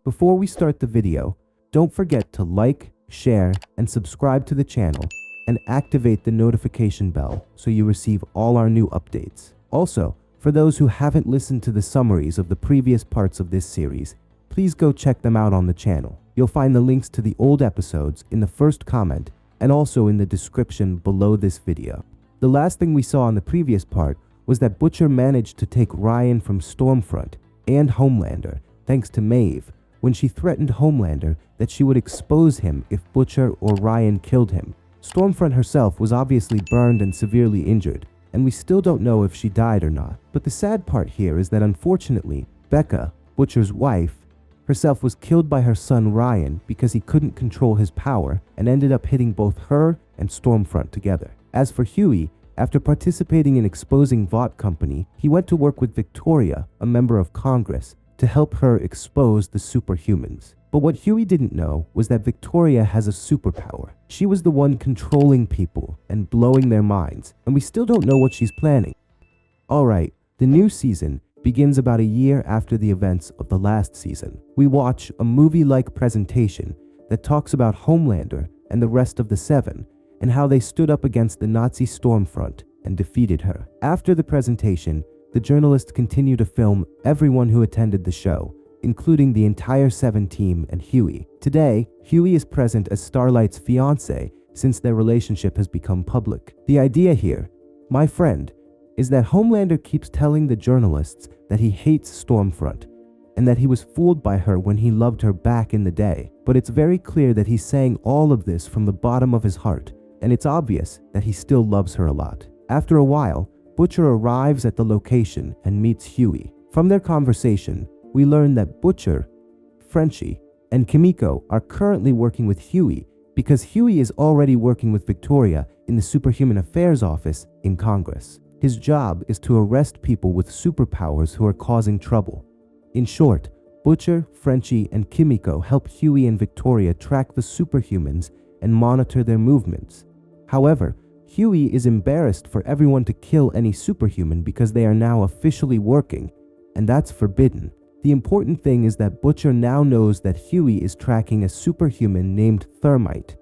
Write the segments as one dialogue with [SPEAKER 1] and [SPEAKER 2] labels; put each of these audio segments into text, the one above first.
[SPEAKER 1] Before we start the video, don't forget to like, share, and subscribe to the channel and activate the notification bell so you receive all our new updates. Also, for those who haven't listened to the summaries of the previous parts of this series, please go check them out on the channel. You'll find the links to the old episodes in the first comment and also in the description below this video. The last thing we saw in the previous part was that Butcher managed to take Ryan from Stormfront and Homelander thanks to Maeve when she threatened Homelander that she would expose him if Butcher or Ryan killed him. Stormfront herself was obviously burned and severely injured, and we still don't know if she died or not. But the sad part here is that unfortunately, Becca, Butcher's wife, herself was killed by her son Ryan because he couldn't control his power and ended up hitting both her and Stormfront together. As for Huey, after participating in exposing Vought Company, he went to work with Victoria, a member of Congress, to help her expose the superhumans. But what Huey didn't know was that Victoria has a superpower. She was the one controlling people and blowing their minds, and we still don't know what she's planning. Alright, the new season begins about a year after the events of the last season. We watch a movie-like presentation that talks about Homelander and the rest of the Seven and how they stood up against the Nazi Stormfront and defeated her. After the presentation, the journalists continue to film everyone who attended the show, including the entire Seven team and Huey. Today, Huey is present as Starlight's fiancé since their relationship has become public. The idea here, my friend, is that Homelander keeps telling the journalists that he hates Stormfront and that he was fooled by her when he loved her back in the day. But it's very clear that he's saying all of this from the bottom of his heart, and it's obvious that he still loves her a lot. After a while, Butcher arrives at the location and meets Huey. From their conversation, we learn that Butcher, Frenchie, and Kimiko are currently working with Huey because Huey is already working with Victoria in the Superhuman Affairs office in Congress. His job is to arrest people with superpowers who are causing trouble. In short, Butcher, Frenchie, and Kimiko help Huey and Victoria track the superhumans and monitor their movements. However, Huey is embarrassed for everyone to kill any superhuman because they are now officially working, and that's forbidden. The important thing is that Butcher now knows that Huey is tracking a superhuman named Thermite,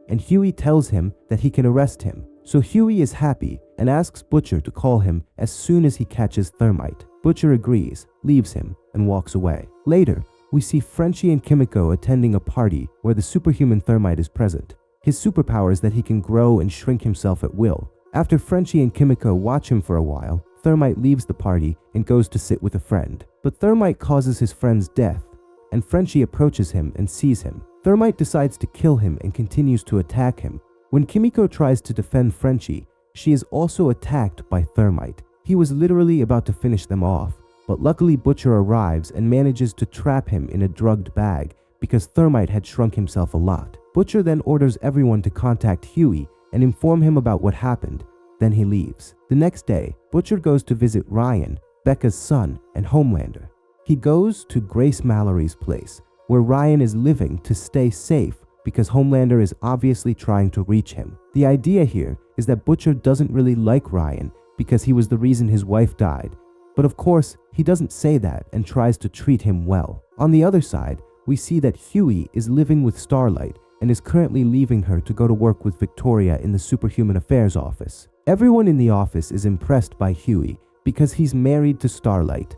[SPEAKER 1] and Huey tells him that he can arrest him. So Huey is happy and asks Butcher to call him as soon as he catches Thermite. Butcher agrees, leaves him, and walks away. Later, we see Frenchie and Kimiko attending a party where the superhuman Thermite is present. His superpower is that he can grow and shrink himself at will. After Frenchie and Kimiko watch him for a while, Thermite leaves the party and goes to sit with a friend. But Thermite causes his friend's death, and Frenchie approaches him and sees him. Thermite decides to kill him and continues to attack him. When Kimiko tries to defend Frenchie, she is also attacked by Thermite. He was literally about to finish them off, but luckily Butcher arrives and manages to trap him in a drugged bag because Thermite had shrunk himself a lot. Butcher then orders everyone to contact Huey and inform him about what happened. Then he leaves. The next day, Butcher goes to visit Ryan, Becca's son, and Homelander. He goes to Grace Mallory's place, where Ryan is living to stay safe because Homelander is obviously trying to reach him. The idea here is that Butcher doesn't really like Ryan because he was the reason his wife died. But of course, he doesn't say that and tries to treat him well. On the other side, we see that Huey is living with Starlight and is currently leaving her to go to work with Victoria in the Superhuman Affairs office. Everyone in the office is impressed by Huey because he's married to Starlight,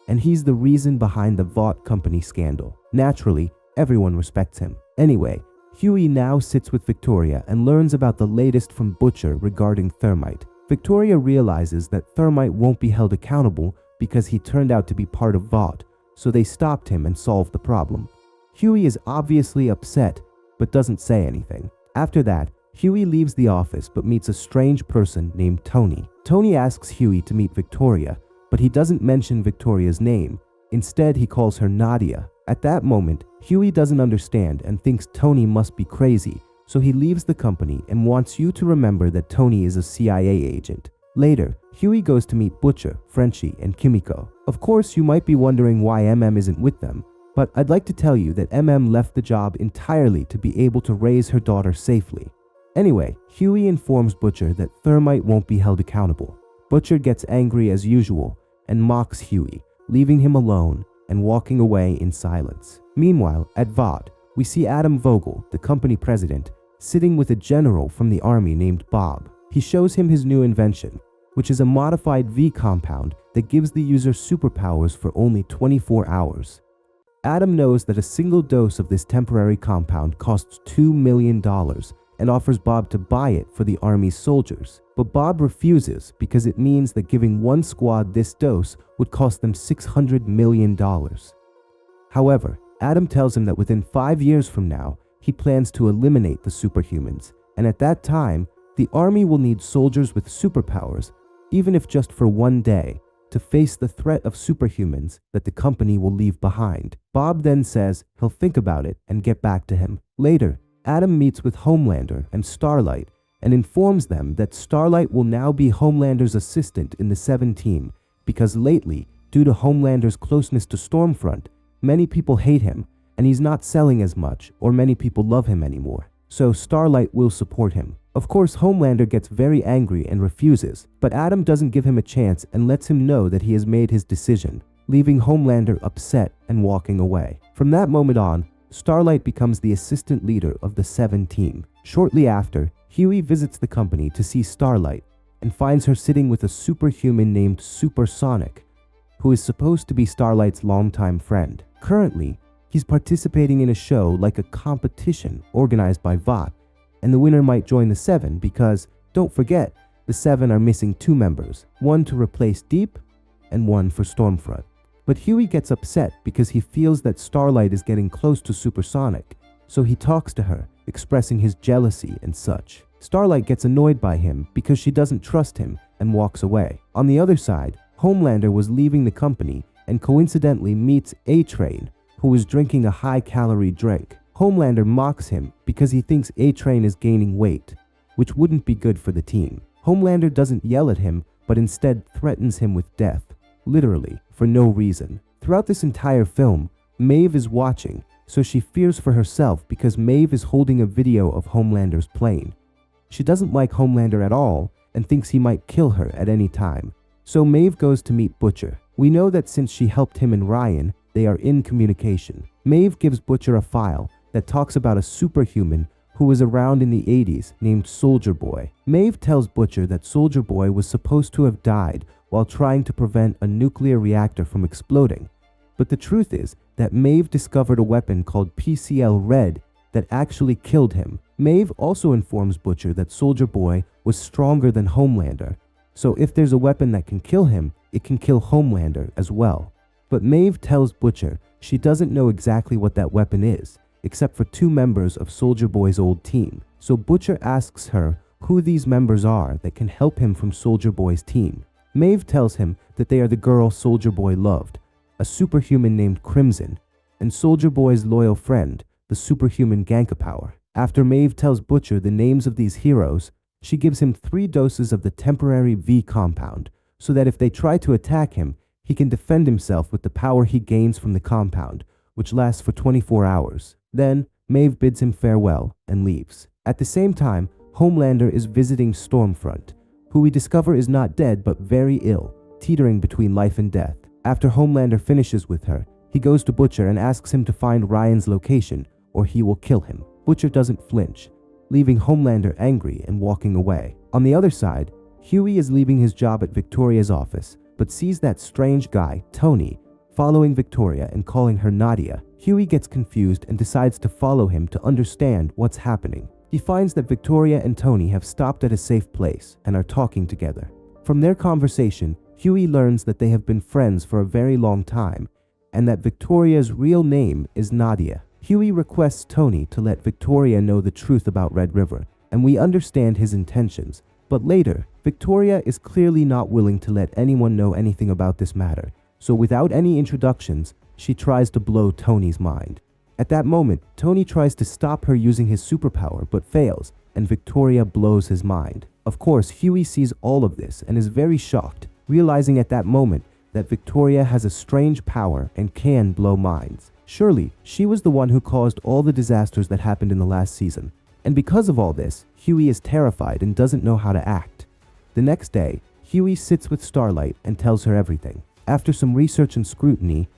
[SPEAKER 1] and he's the reason behind the Vought Company scandal. Naturally, everyone respects him. Anyway, Huey now sits with Victoria and learns about the latest from Butcher regarding Thermite. Victoria realizes that Thermite won't be held accountable because he turned out to be part of Vought, so they stopped him and solved the problem. Huey is obviously upset, but doesn't say anything. After that, Huey leaves the office but meets a strange person named Tony. Tony asks Huey to meet Victoria, but he doesn't mention Victoria's name. Instead, he calls her Nadia. At that moment, Huey doesn't understand and thinks Tony must be crazy, so he leaves the company and wants you to remember that Tony is a CIA agent. Later, Huey goes to meet Butcher, Frenchie, and Kimiko. Of course, you might be wondering why MM isn't with them, but I'd like to tell you that MM left the job entirely to be able to raise her daughter safely. Anyway, Huey informs Butcher that Thermite won't be held accountable. Butcher gets angry as usual and mocks Huey, leaving him alone and walking away in silence. Meanwhile, at Vought, we see Adam Vogel, the company president, sitting with a general from the army named Bob. He shows him his new invention, which is a modified V compound that gives the user superpowers for only 24 hours. Adam knows that a single dose of this temporary compound costs $2 million and offers Bob to buy it for the army's soldiers. But Bob refuses because it means that giving one squad this dose would cost them $600 million. However, Adam tells him that within 5 years from now, he plans to eliminate the superhumans, and at that time, the army will need soldiers with superpowers, even if just for one day, to face the threat of superhumans that the company will leave behind. Bob then says he'll think about it and get back to him. Later, Adam meets with Homelander and Starlight and informs them that Starlight will now be Homelander's assistant in the 7 team because lately, due to Homelander's closeness to Stormfront, many people hate him and he's not selling as much or many people love him anymore. So Starlight will support him. Of course, Homelander gets very angry and refuses, but Adam doesn't give him a chance and lets him know that he has made his decision, leaving Homelander upset and walking away. From that moment on, Starlight becomes the assistant leader of the 7 team. Shortly after, Huey visits the company to see Starlight and finds her sitting with a superhuman named Supersonic, who is supposed to be Starlight's longtime friend. Currently, he's participating in a show like a competition organized by Vought, and the winner might join the 7 because, don't forget, the 7 are missing 2 members, one to replace Deep and one for Stormfront. But Huey gets upset because he feels that Starlight is getting close to Supersonic, so he talks to her, expressing his jealousy and such. Starlight gets annoyed by him because she doesn't trust him and walks away. On the other side, Homelander was leaving the company and coincidentally meets A-Train, who is drinking a high-calorie drink. Homelander mocks him because he thinks A-Train is gaining weight, which wouldn't be good for the team. Homelander doesn't yell at him, but instead threatens him with death, literally, for no reason. Throughout this entire film, Maeve is watching, so she fears for herself because Maeve is holding a video of Homelander's plane. She doesn't like Homelander at all and thinks he might kill her at any time. So Maeve goes to meet Butcher. We know that since she helped him and Ryan, they are in communication. Maeve gives Butcher a file that talks about a superhuman who was around in the 80s named Soldier Boy. Maeve tells Butcher that Soldier Boy was supposed to have died while trying to prevent a nuclear reactor from exploding. But the truth is that Maeve discovered a weapon called PCL Red that actually killed him. Maeve also informs Butcher that Soldier Boy was stronger than Homelander, so if there's a weapon that can kill him, it can kill Homelander as well. But Maeve tells Butcher she doesn't know exactly what that weapon is, except for 2 members of Soldier Boy's old team. So Butcher asks her who these members are that can help him from Soldier Boy's team. Maeve tells him that they are the girl Soldier Boy loved, a superhuman named Crimson, and Soldier Boy's loyal friend, the superhuman Gankapower. After Maeve tells Butcher the names of these heroes, she gives him 3 doses of the temporary V compound, so that if they try to attack him, he can defend himself with the power he gains from the compound, which lasts for 24 hours. Then, Maeve bids him farewell and leaves. At the same time, Homelander is visiting Stormfront, who we discover is not dead but very ill, teetering between life and death. After Homelander finishes with her, he goes to Butcher and asks him to find Ryan's location, or he will kill him. Butcher doesn't flinch, leaving Homelander angry and walking away. On the other side, Huey is leaving his job at Victoria's office, but sees that strange guy, Tony, following Victoria and calling her Nadia. Huey gets confused and decides to follow him to understand what's happening. He finds that Victoria and Tony have stopped at a safe place and are talking together. From their conversation, Huey learns that they have been friends for a very long time and that Victoria's real name is Nadia. Huey requests Tony to let Victoria know the truth about Red River, and we understand his intentions. But later, Victoria is clearly not willing to let anyone know anything about this matter, so without any introductions, she tries to blow Tony's mind. At that moment, Tony tries to stop her using his superpower but fails, and Victoria blows his mind. Of course, Huey sees all of this and is very shocked, realizing at that moment that Victoria has a strange power and can blow minds. Surely, she was the one who caused all the disasters that happened in the last season, and because of all this, Huey is terrified and doesn't know how to act. The next day, Huey sits with Starlight and tells her everything. After some research and scrutiny,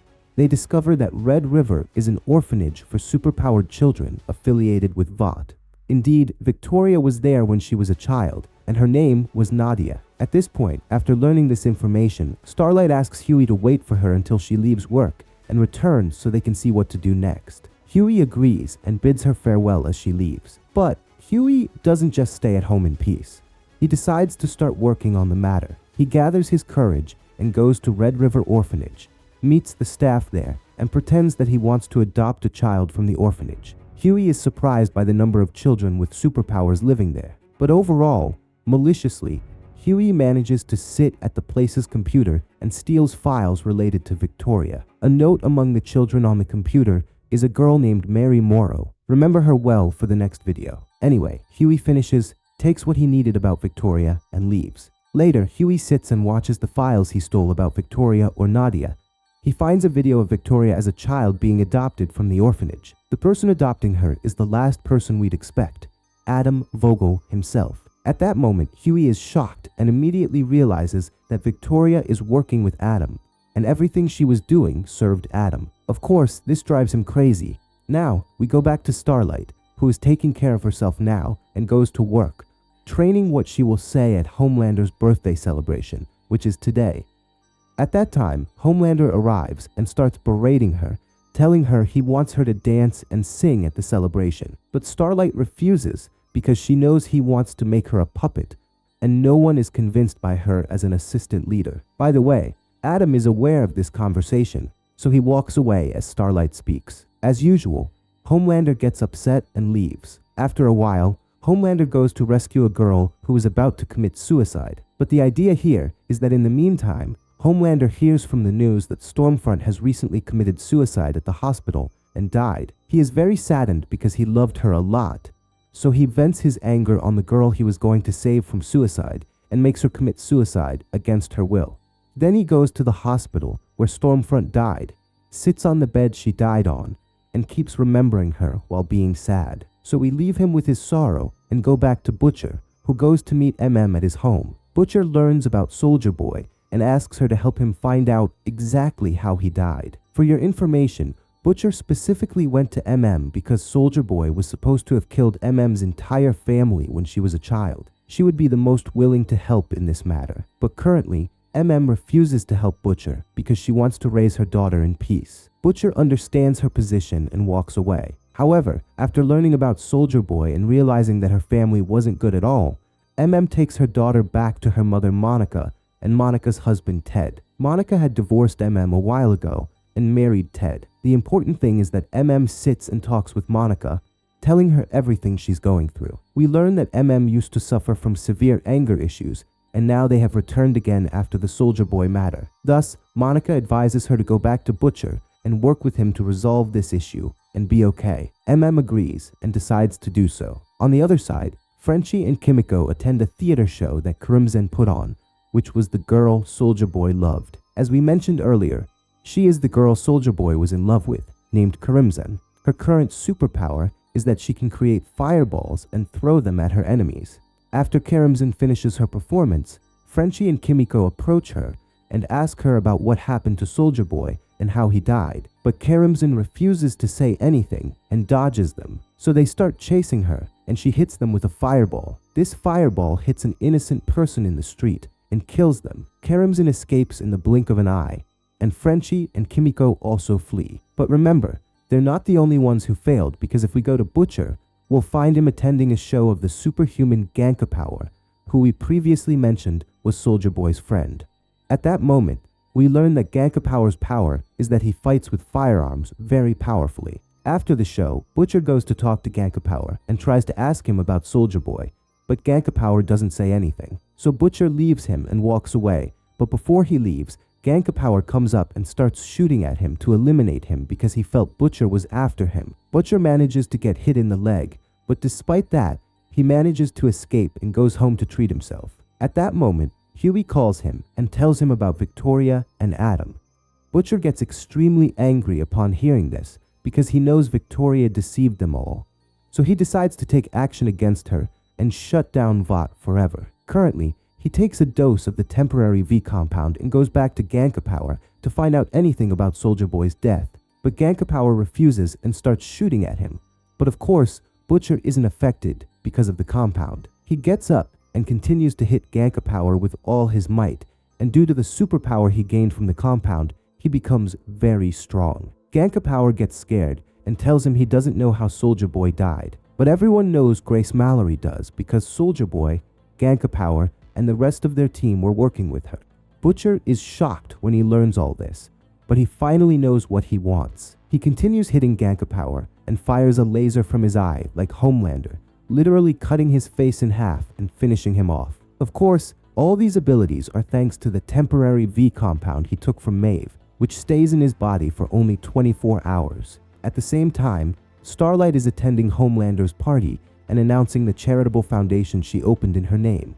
[SPEAKER 1] they discover that Red River is an orphanage for superpowered children affiliated with Vought. Indeed, Victoria was there when she was a child, and her name was Nadia. At this point, after learning this information, Starlight asks Huey to wait for her until she leaves work and returns so they can see what to do next. Huey agrees and bids her farewell as she leaves. But Huey doesn't just stay at home in peace. He decides to start working on the matter. He gathers his courage and goes to Red River Orphanage, meets the staff there, and pretends that he wants to adopt a child from the orphanage. Huey is surprised by the number of children with superpowers living there. But overall, maliciously, Huey manages to sit at the place's computer and steals files related to Victoria. A note among the children on the computer is a girl named Mary Morrow. Remember her well for the next video. Anyway, Huey finishes, takes what he needed about Victoria, and leaves. Later, Huey sits and watches the files he stole about Victoria or Nadia. He finds a video of Victoria as a child being adopted from the orphanage. The person adopting her is the last person we'd expect, Adam Vogel himself. At that moment, Huey is shocked and immediately realizes that Victoria is working with Adam, and everything she was doing served Adam. Of course, this drives him crazy. Now, we go back to Starlight, who is taking care of herself now and goes to work, training what she will say at Homelander's birthday celebration, which is today. At that time, Homelander arrives and starts berating her, telling her he wants her to dance and sing at the celebration. But Starlight refuses because she knows he wants to make her a puppet, and no one is convinced by her as an assistant leader. By the way, Adam is aware of this conversation, so he walks away as Starlight speaks. As usual, Homelander gets upset and leaves. After a while, Homelander goes to rescue a girl who is about to commit suicide. But the idea here is that in the meantime, Homelander hears from the news that Stormfront has recently committed suicide at the hospital and died. He is very saddened because he loved her a lot, so he vents his anger on the girl he was going to save from suicide and makes her commit suicide against her will. Then he goes to the hospital where Stormfront died, sits on the bed she died on, and keeps remembering her while being sad. So we leave him with his sorrow and go back to Butcher, who goes to meet MM at his home. Butcher learns about Soldier Boy and asks her to help him find out exactly how he died. For your information, Butcher specifically went to MM because Soldier Boy was supposed to have killed MM's entire family when she was a child. She would be the most willing to help in this matter. But currently, MM refuses to help Butcher because she wants to raise her daughter in peace. Butcher understands her position and walks away. However, after learning about Soldier Boy and realizing that her family wasn't good at all, MM takes her daughter back to her mother Monica and Monica's husband Ted. Monica had divorced MM a while ago and married Ted. The important thing is that MM sits and talks with Monica, telling her everything she's going through. We learn that MM used to suffer from severe anger issues, and now they have returned again after the Soldier Boy matter. Thus, Monica advises her to go back to Butcher and work with him to resolve this issue and be okay. MM agrees and decides to do so. On the other side, Frenchie and Kimiko attend a theater show that Crimson put on, which was the girl Soldier Boy loved. As we mentioned earlier, she is the girl Soldier Boy was in love with, named Crimson. Her current superpower is that she can create fireballs and throw them at her enemies. After Crimson finishes her performance, Frenchie and Kimiko approach her and ask her about what happened to Soldier Boy and how he died. But Crimson refuses to say anything and dodges them. So they start chasing her and she hits them with a fireball. This fireball hits an innocent person in the street and kills them. Crimson escapes in the blink of an eye, and Frenchie and Kimiko also flee. But remember, they're not the only ones who failed, because if we go to Butcher, we'll find him attending a show of the superhuman Gankapower, who we previously mentioned was Soldier Boy's friend. At that moment, we learn that Gankapower's power is that he fights with firearms very powerfully. After the show, Butcher goes to talk to Gankapower and tries to ask him about Soldier Boy, but Gankapower doesn't say anything. So Butcher leaves him and walks away, but before he leaves, Gankapower comes up and starts shooting at him to eliminate him because he felt Butcher was after him. Butcher manages to get hit in the leg, but despite that, he manages to escape and goes home to treat himself. At that moment, Huey calls him and tells him about Victoria and Adam. Butcher gets extremely angry upon hearing this because he knows Victoria deceived them all. So he decides to take action against her and shut down Vought forever. Currently, He takes a dose of the temporary V compound and goes back to Ganka Power to find out anything about Soldier Boy's death. But Ganka Power refuses and starts shooting at him. But of course, Butcher isn't affected because of the compound. He gets up and continues to hit Ganka Power with all his might, and due to the superpower he gained from the compound, he becomes very strong. Ganka Power gets scared and tells him he doesn't know how Soldier Boy died. But everyone knows Grace Mallory does because Soldier Boy, Ganka Power, and the rest of their team were working with her. Butcher is shocked when he learns all this, but he finally knows what he wants. He continues hitting Ganka Power and fires a laser from his eye like Homelander, literally cutting his face in half and finishing him off. Of course, all these abilities are thanks to the temporary V compound he took from Maeve, which stays in his body for only 24 hours. At the same time, Starlight is attending Homelander's party and announcing the charitable foundation she opened in her name.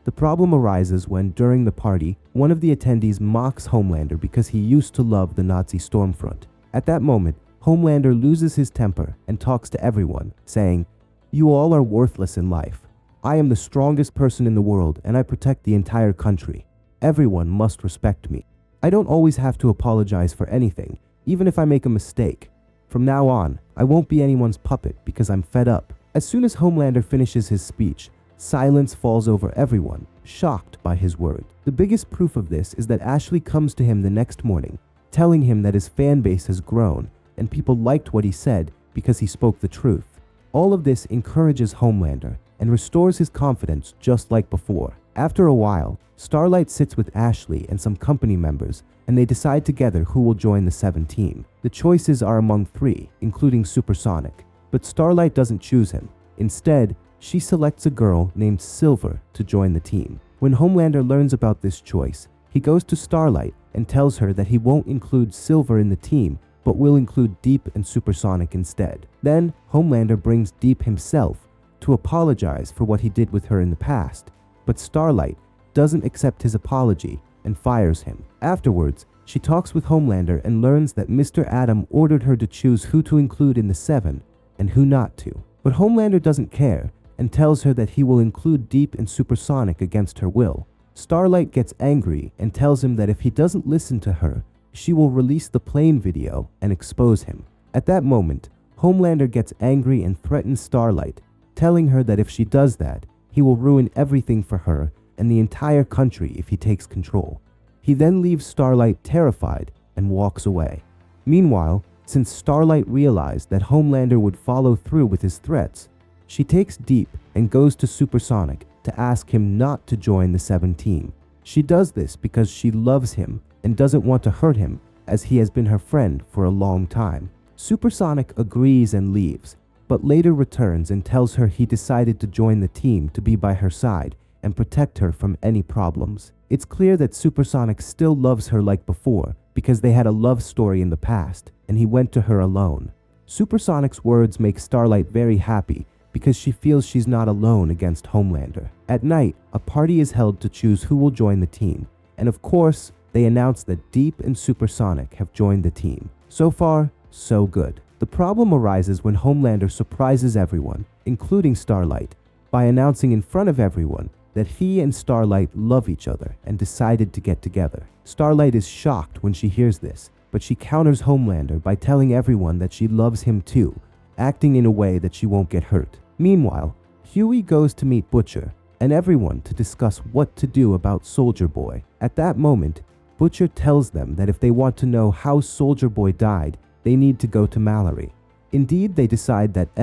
[SPEAKER 1] The problem arises when, during the party, one of the attendees mocks Homelander because he used to love the Nazi Stormfront. At that moment, Homelander loses his temper and talks to everyone, saying, "You all are worthless in life. I am the strongest person in the world and I protect the entire country. Everyone must respect me. I don't always have to apologize for anything, even if I make a mistake. From now on, I won't be anyone's puppet because I'm fed up." As soon as Homelander finishes his speech, silence falls over everyone, shocked by his words. The biggest proof of this is that Ashley comes to him the next morning, telling him that his fan base has grown and people liked what he said because he spoke the truth. All of this encourages Homelander and restores his confidence just like before. After a while, Starlight sits with Ashley and some company members, and they decide together who will join the 7 team. The choices are among 3, including Supersonic, but Starlight doesn't choose him. Instead, she selects a girl named Silver to join the team. When Homelander learns about this choice, he goes to Starlight and tells her that he won't include Silver in the team, but will include Deep and Supersonic instead. Then, Homelander brings Deep himself to apologize for what he did with her in the past, but Starlight doesn't accept his apology and fires him. Afterwards, she talks with Homelander and learns that Mr. Adam ordered her to choose who to include in the 7 and who not to. But Homelander doesn't care and tells her that he will include Deep and Supersonic against her will. Starlight gets angry and tells him that if he doesn't listen to her, she will release the plane video and expose him. At that moment, Homelander gets angry and threatens Starlight, telling her that if she does that, he will ruin everything for her and the entire country if he takes control. He then leaves Starlight terrified and walks away. Meanwhile, since Starlight realized that Homelander would follow through with his threats, she takes Deep and goes to Supersonic to ask him not to join the 7 team. She does this because she loves him and doesn't want to hurt him, as he has been her friend for a long time. Supersonic agrees and leaves, but later returns and tells her he decided to join the team to be by her side and protect her from any problems. It's clear that Supersonic still loves her like before because they had a love story in the past and he went to her alone. Supersonic's words make Starlight very happy because she feels she's not alone against Homelander. At night, a party is held to choose who will join the team, and of course, they announce that Deep and Supersonic have joined the team. So far, so good. The problem arises when Homelander surprises everyone, including Starlight, by announcing in front of everyone that he and Starlight love each other and decided to get together. Starlight is shocked when she hears this, but she counters Homelander by telling everyone that she loves him too, acting in a way that she won't get hurt. Meanwhile, Huey goes to meet Butcher and everyone to discuss what to do about Soldier Boy. At that moment, Butcher tells them that if they want to know how Soldier Boy died, they need to go to Mallory. Indeed, they decide that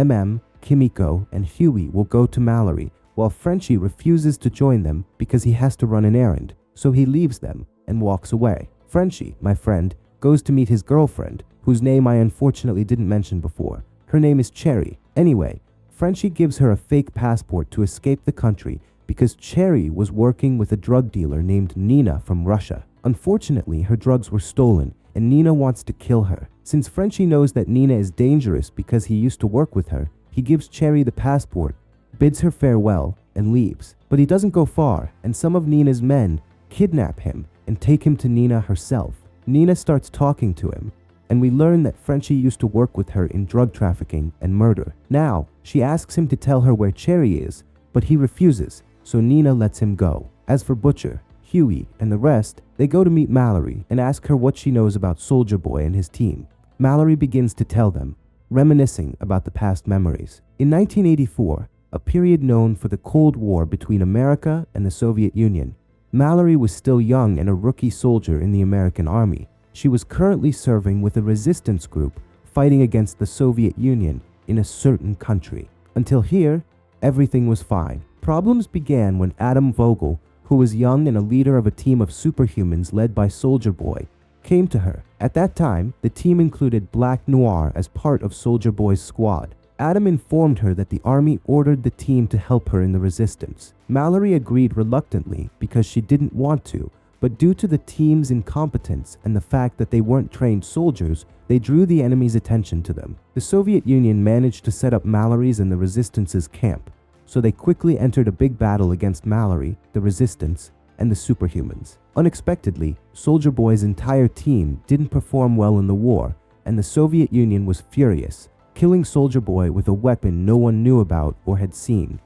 [SPEAKER 1] Kimiko, and Huey will go to Mallory, while Frenchie refuses to join them because he has to run an errand, so he leaves them and walks away. Frenchie, my friend, goes to meet his girlfriend, whose name I unfortunately didn't mention before. Her name is Cherry. Anyway, Frenchie gives her a fake passport to escape the country because Cherry was working with a drug dealer named Nina from Russia. Unfortunately, her drugs were stolen and Nina wants to kill her. Since Frenchie knows that Nina is dangerous because he used to work with her, he gives Cherry the passport, bids her farewell, and leaves. But he doesn't go far, and some of Nina's men kidnap him and take him to Nina herself. Nina starts talking to him, and we learn that Frenchie used to work with her in drug trafficking and murder. Now, she asks him to tell her where Cherry is, but he refuses, so Nina lets him go. As for Butcher, Huey, and the rest, they go to meet Mallory and ask her what she knows about Soldier Boy and his team. Mallory begins to tell them, reminiscing about the past memories. In 1984, a period known for the Cold War between America and the Soviet Union, Mallory was still young and a rookie soldier in the American Army. She was currently serving with a resistance group fighting against the Soviet Union in a certain country. Until here, everything was fine. Problems began when Adam Vogel, who was young and a leader of a team of superhumans led by Soldier Boy, came to her. At that time, the team included Black Noir as part of Soldier Boy's squad. Adam informed her that the army ordered the team to help her in the resistance. Mallory agreed reluctantly because she didn't want to, but due to the team's incompetence and the fact that they weren't trained soldiers, they drew the enemy's attention to them. The Soviet Union managed to set up Mallory's and the Resistance's camp, so they quickly entered a big battle against Mallory, the Resistance, and the superhumans. Unexpectedly, Soldier Boy's entire team didn't perform well in the war, and the Soviet Union was furious, killing Soldier Boy with a weapon no one knew about or had seen.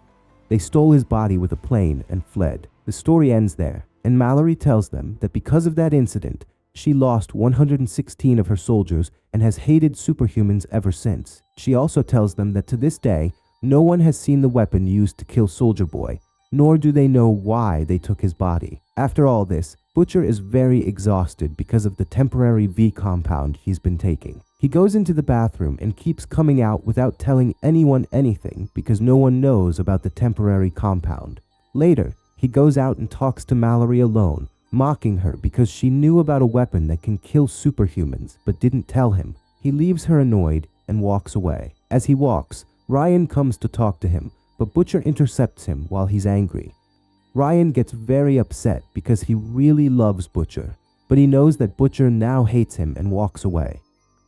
[SPEAKER 1] They stole his body with a plane and fled. The story ends there, and Mallory tells them that because of that incident, she lost 116 of her soldiers and has hated superhumans ever since. She also tells them that to this day, no one has seen the weapon used to kill Soldier Boy, nor do they know why they took his body. After all this, Butcher is very exhausted because of the temporary V compound he's been taking. He goes into the bathroom and keeps coming out without telling anyone anything because no one knows about the temporary compound. Later, he goes out and talks to Mallory alone, mocking her because she knew about a weapon that can kill superhumans but didn't tell him. He leaves her annoyed and walks away. As he walks, Ryan comes to talk to him, but Butcher intercepts him while he's angry. Ryan gets very upset because he really loves Butcher, but he knows that Butcher now hates him and walks away.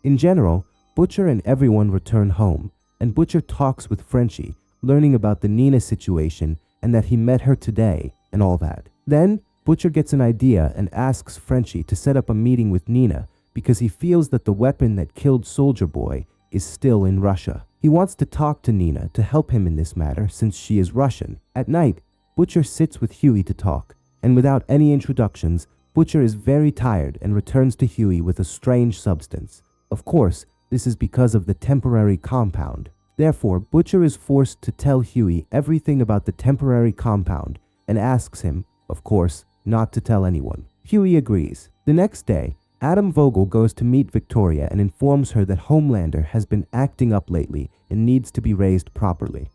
[SPEAKER 1] In general, Butcher and everyone return home, and Butcher talks with Frenchie, learning about the Nina situation and that he met her today and all that. Then, Butcher gets an idea and asks Frenchie to set up a meeting with Nina because he feels that the weapon that killed Soldier Boy is still in Russia. He wants to talk to Nina to help him in this matter since she is Russian. At night, Butcher sits with Huey to talk, and without any introductions, Butcher is very tired and returns to Huey with a strange substance. Of course, this is because of the temporary compound. Therefore, Butcher is forced to tell Huey everything about the temporary compound and asks him, of course, not to tell anyone. Huey agrees. The next day, Adam Vogel goes to meet Victoria and informs her that Homelander has been acting up lately and needs to be raised properly.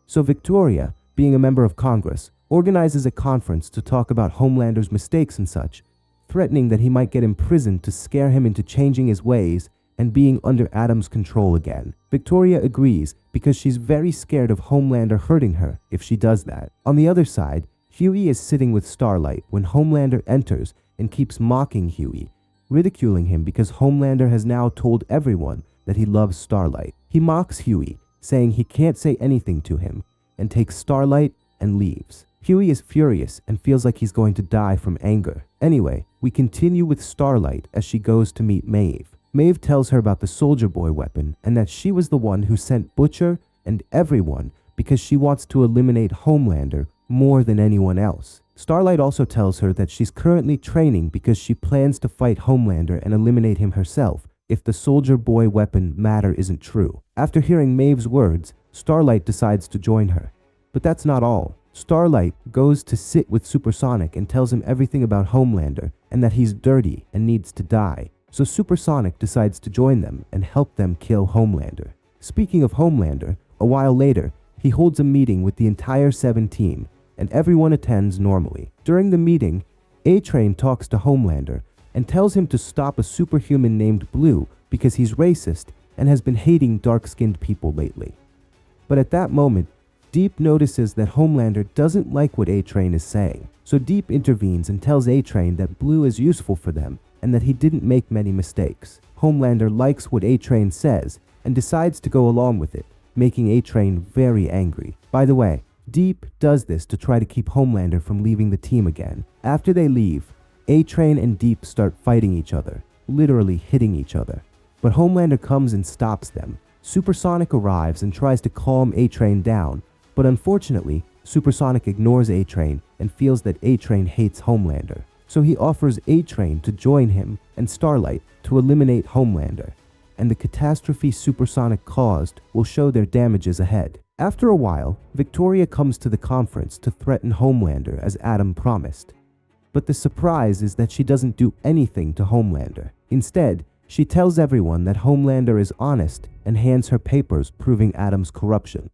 [SPEAKER 1] So Victoria, being a member of Congress, organizes a conference to talk about Homelander's mistakes and such, threatening that he might get imprisoned to scare him into changing his ways and being under Adam's control again. Victoria agrees because she's very scared of Homelander hurting her if she does that. On the other side, Huey is sitting with Starlight when Homelander enters and keeps mocking Huey, ridiculing him because Homelander has now told everyone that he loves Starlight. He mocks Huey, saying he can't say anything to him, and takes Starlight and leaves. Huey is furious and feels like he's going to die from anger. Anyway, we continue with Starlight as she goes to meet Maeve. Maeve tells her about the Soldier Boy weapon and that she was the one who sent Butcher and everyone because she wants to eliminate Homelander more than anyone else. Starlight also tells her that she's currently training because she plans to fight Homelander and eliminate him herself if the Soldier Boy weapon matter isn't true. After hearing Maeve's words, Starlight decides to join her. But that's not all. Starlight goes to sit with Supersonic and tells him everything about Homelander and that he's dirty and needs to die. So Supersonic decides to join them and help them kill Homelander. Speaking of Homelander, a while later, he holds a meeting with the entire 7 team, and everyone attends normally. During the meeting, A-Train talks to Homelander and tells him to stop a superhuman named Blue because he's racist and has been hating dark-skinned people lately. But at that moment, Deep notices that Homelander doesn't like what A-Train is saying, so Deep intervenes and tells A-Train that Blue is useful for them and that he didn't make many mistakes. Homelander likes what A-Train says and decides to go along with it, making A-Train very angry. By the way, Deep does this to try to keep Homelander from leaving the team again. After they leave, A-Train and Deep start fighting each other, literally hitting each other. But Homelander comes and stops them. Supersonic arrives and tries to calm A-Train down, but unfortunately, Supersonic ignores A-Train and feels that A-Train hates Homelander. So he offers A-Train to join him and Starlight to eliminate Homelander, and the catastrophe Supersonic caused will show their damages ahead. After a while, Victoria comes to the conference to threaten Homelander as Adam promised. But the surprise is that she doesn't do anything to Homelander. Instead, she tells everyone that Homelander is honest and hands her papers proving Adam's corruption.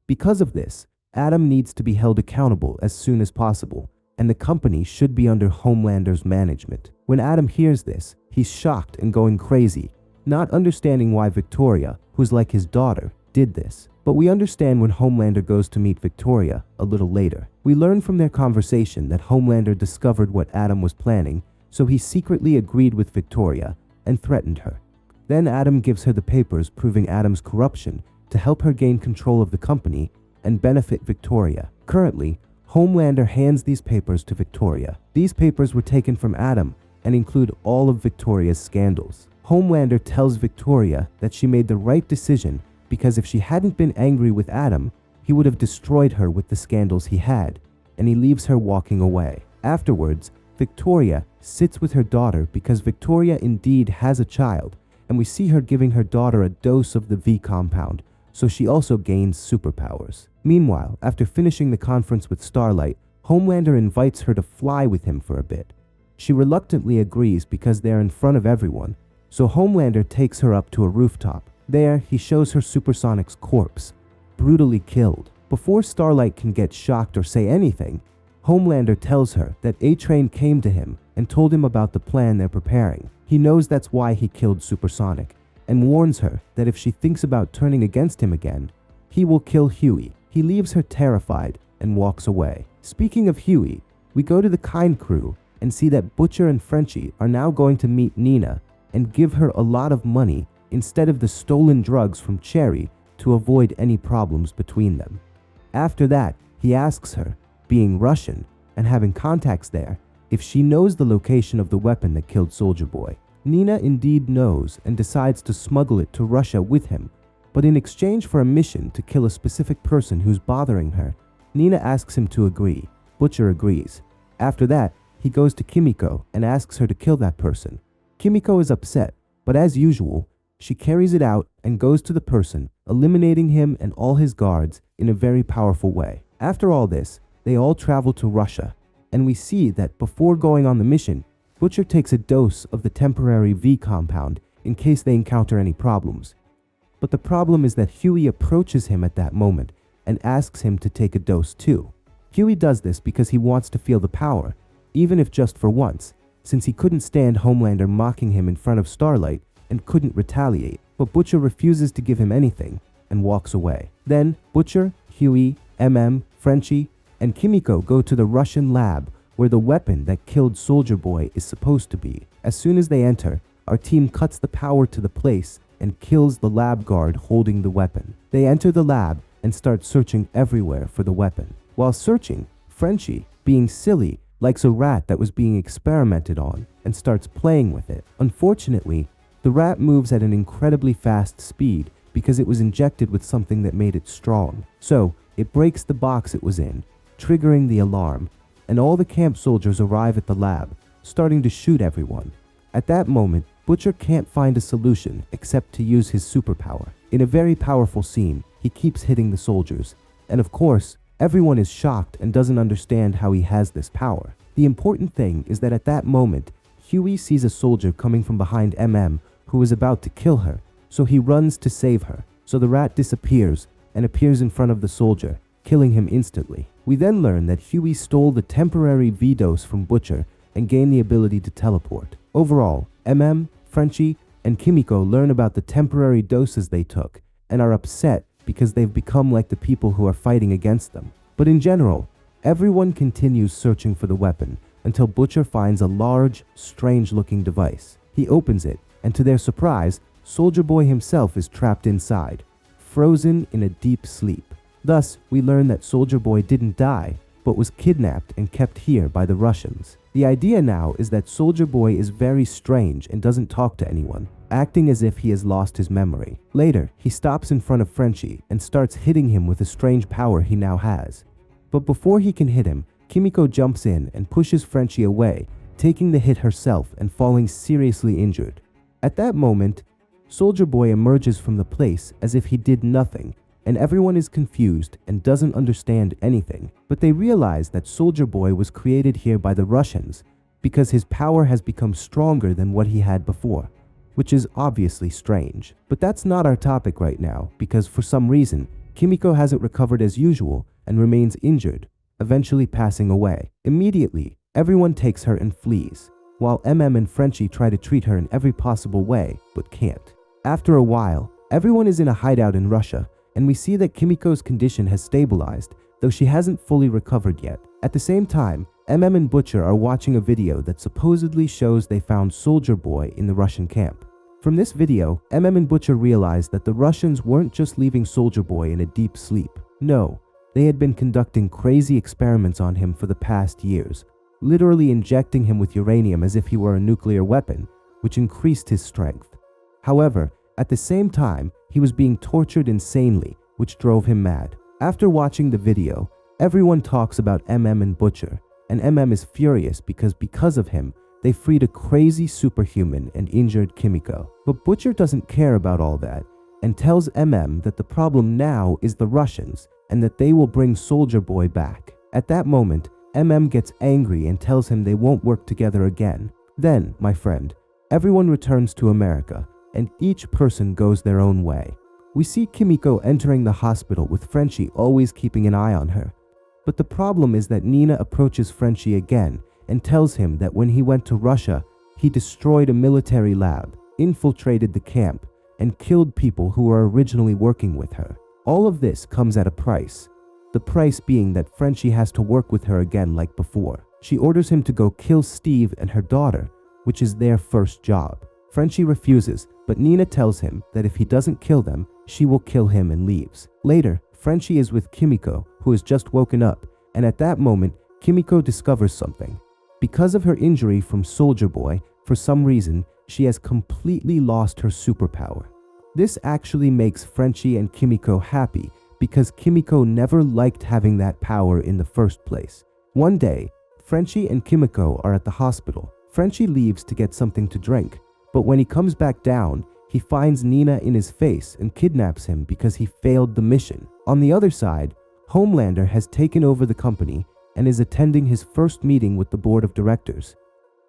[SPEAKER 1] Because of this, Adam needs to be held accountable as soon as possible, and the company should be under Homelander's management. When Adam hears this, he's shocked and going crazy, not understanding why Victoria, who's like his daughter, did this. But we understand when Homelander goes to meet Victoria a little later. We learn from their conversation that Homelander discovered what Adam was planning, so he secretly agreed with Victoria and threatened her. Then Adam gives her the papers proving Adam's corruption to help her gain control of the company and benefit Victoria. Currently, Homelander hands these papers to Victoria. These papers were taken from Adam and include all of Victoria's scandals. Homelander tells Victoria that she made the right decision because if she hadn't been angry with Adam, he would have destroyed her with the scandals he had, and he leaves her walking away. Afterwards, Victoria sits with her daughter because Victoria indeed has a child, and we see her giving her daughter a dose of the V compound, so she also gains superpowers. Meanwhile, after finishing the conference with Starlight, Homelander invites her to fly with him for a bit. She reluctantly agrees because they're in front of everyone, so Homelander takes her up to a rooftop. There, he shows her Supersonic's corpse, brutally killed. Before Starlight can get shocked or say anything, Homelander tells her that A-Train came to him and told him about the plan they're preparing. He knows that's why he killed Supersonic, and warns her that if she thinks about turning against him again, he will kill Huey. He leaves her terrified and walks away. Speaking of Huey, we go to the Kind crew and see that Butcher and Frenchie are now going to meet Nina and give her a lot of money instead of the stolen drugs from Cherry to avoid any problems between them. After that, he asks her, being Russian and having contacts there, if she knows the location of the weapon that killed Soldier Boy. Nina indeed knows and decides to smuggle it to Russia with him, but in exchange for a mission to kill a specific person who's bothering her, Nina asks him to agree. Butcher agrees. After that, he goes to Kimiko and asks her to kill that person. Kimiko is upset, but as usual, she carries it out and goes to the person, eliminating him and all his guards in a very powerful way. After all this, they all travel to Russia, and we see that before going on the mission, Butcher takes a dose of the temporary V compound in case they encounter any problems. But the problem is that Huey approaches him at that moment and asks him to take a dose too. Huey does this because he wants to feel the power, even if just for once, since he couldn't stand Homelander mocking him in front of Starlight and couldn't retaliate. But Butcher refuses to give him anything and walks away. Then Butcher, Huey, Frenchie, and Kimiko go to the Russian lab where the weapon that killed Soldier Boy is supposed to be. As soon as they enter, our team cuts the power to the place and kills the lab guard holding the weapon. They enter the lab and start searching everywhere for the weapon. While searching, Frenchie, being silly, likes a rat that was being experimented on and starts playing with it. Unfortunately, the rat moves at an incredibly fast speed because it was injected with something that made it strong. So, it breaks the box it was in, triggering the alarm, and all the camp soldiers arrive at the lab, starting to shoot everyone. At that moment, Butcher can't find a solution except to use his superpower. In a very powerful scene, he keeps hitting the soldiers, and of course, everyone is shocked and doesn't understand how he has this power. The important thing is that at that moment, Huey sees a soldier coming from behind who is about to kill her, so he runs to save her. So the rat disappears and appears in front of the soldier, killing him instantly. We then learn that Huey stole the temporary V-dose from Butcher and gained the ability to teleport. Overall, Frenchie, and Kimiko learn about the temporary doses they took and are upset because they've become like the people who are fighting against them. But in general, everyone continues searching for the weapon until Butcher finds a large, strange-looking device. He opens it, and to their surprise, Soldier Boy himself is trapped inside, frozen in a deep sleep. Thus, we learn that Soldier Boy didn't die, but was kidnapped and kept here by the Russians. The idea now is that Soldier Boy is very strange and doesn't talk to anyone, acting as if he has lost his memory. Later, he stops in front of Frenchie and starts hitting him with a strange power he now has. But before he can hit him, Kimiko jumps in and pushes Frenchie away, taking the hit herself and falling seriously injured. At that moment, Soldier Boy emerges from the place as if he did nothing, and everyone is confused and doesn't understand anything. But they realize that Soldier Boy was created here by the Russians because his power has become stronger than what he had before, which is obviously strange. But that's not our topic right now, because for some reason, Kimiko hasn't recovered as usual and remains injured, eventually passing away. Immediately, everyone takes her and flees, while MM and Frenchie try to treat her in every possible way, but can't. After a while, everyone is in a hideout in Russia, and we see that Kimiko's condition has stabilized, though she hasn't fully recovered yet. At the same time, MM and Butcher are watching a video that supposedly shows they found Soldier Boy in the Russian camp. From this video, MM and Butcher realize that the Russians weren't just leaving Soldier Boy in a deep sleep. No, they had been conducting crazy experiments on him for the past years, literally injecting him with uranium as if he were a nuclear weapon, which increased his strength. However, at the same time, he was being tortured insanely, which drove him mad. After watching the video, everyone talks about MM and Butcher, and MM is furious because of him, they freed a crazy superhuman and injured Kimiko. But Butcher doesn't care about all that, and tells MM that the problem now is the Russians, and that they will bring Soldier Boy back. At that moment, MM gets angry and tells him they won't work together again. Then, my friend, everyone returns to America, and each person goes their own way. We see Kimiko entering the hospital with Frenchie always keeping an eye on her. But the problem is that Nina approaches Frenchie again and tells him that when he went to Russia, he destroyed a military lab, infiltrated the camp, and killed people who were originally working with her. All of this comes at a price. The price being that Frenchie has to work with her again like before. She orders him to go kill Steve and her daughter, which is their first job. Frenchie refuses, but Nina tells him that if he doesn't kill them, she will kill him and leaves. Later, Frenchie is with Kimiko, who has just woken up, and at that moment, Kimiko discovers something. Because of her injury from Soldier Boy, for some reason, she has completely lost her superpower. This actually makes Frenchie and Kimiko happy because Kimiko never liked having that power in the first place. One day, Frenchie and Kimiko are at the hospital. Frenchie leaves to get something to drink, but when he comes back down, he finds Nina in his face and kidnaps him because he failed the mission. On the other side, Homelander has taken over the company and is attending his first meeting with the board of directors.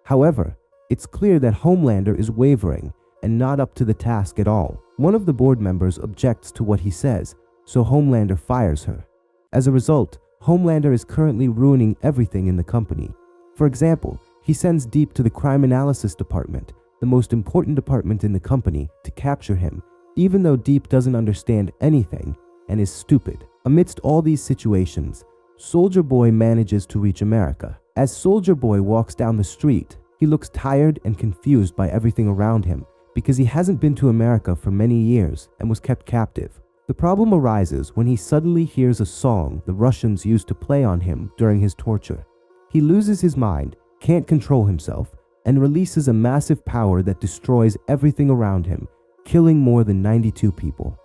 [SPEAKER 1] However, it's clear that Homelander is wavering and not up to the task at all. One of the board members objects to what he says, so Homelander fires her. As a result, Homelander is currently ruining everything in the company. For example, he sends Deep to the crime analysis department, the most important department in the company, to capture him, even though Deep doesn't understand anything and is stupid. Amidst all these situations, Soldier Boy manages to reach America. As Soldier Boy walks down the street, he looks tired and confused by everything around him because he hasn't been to America for many years and was kept captive. The problem arises when he suddenly hears a song the Russians used to play on him during his torture. He loses his mind, can't control himself, and releases a massive power that destroys everything around him, killing more than 92 people.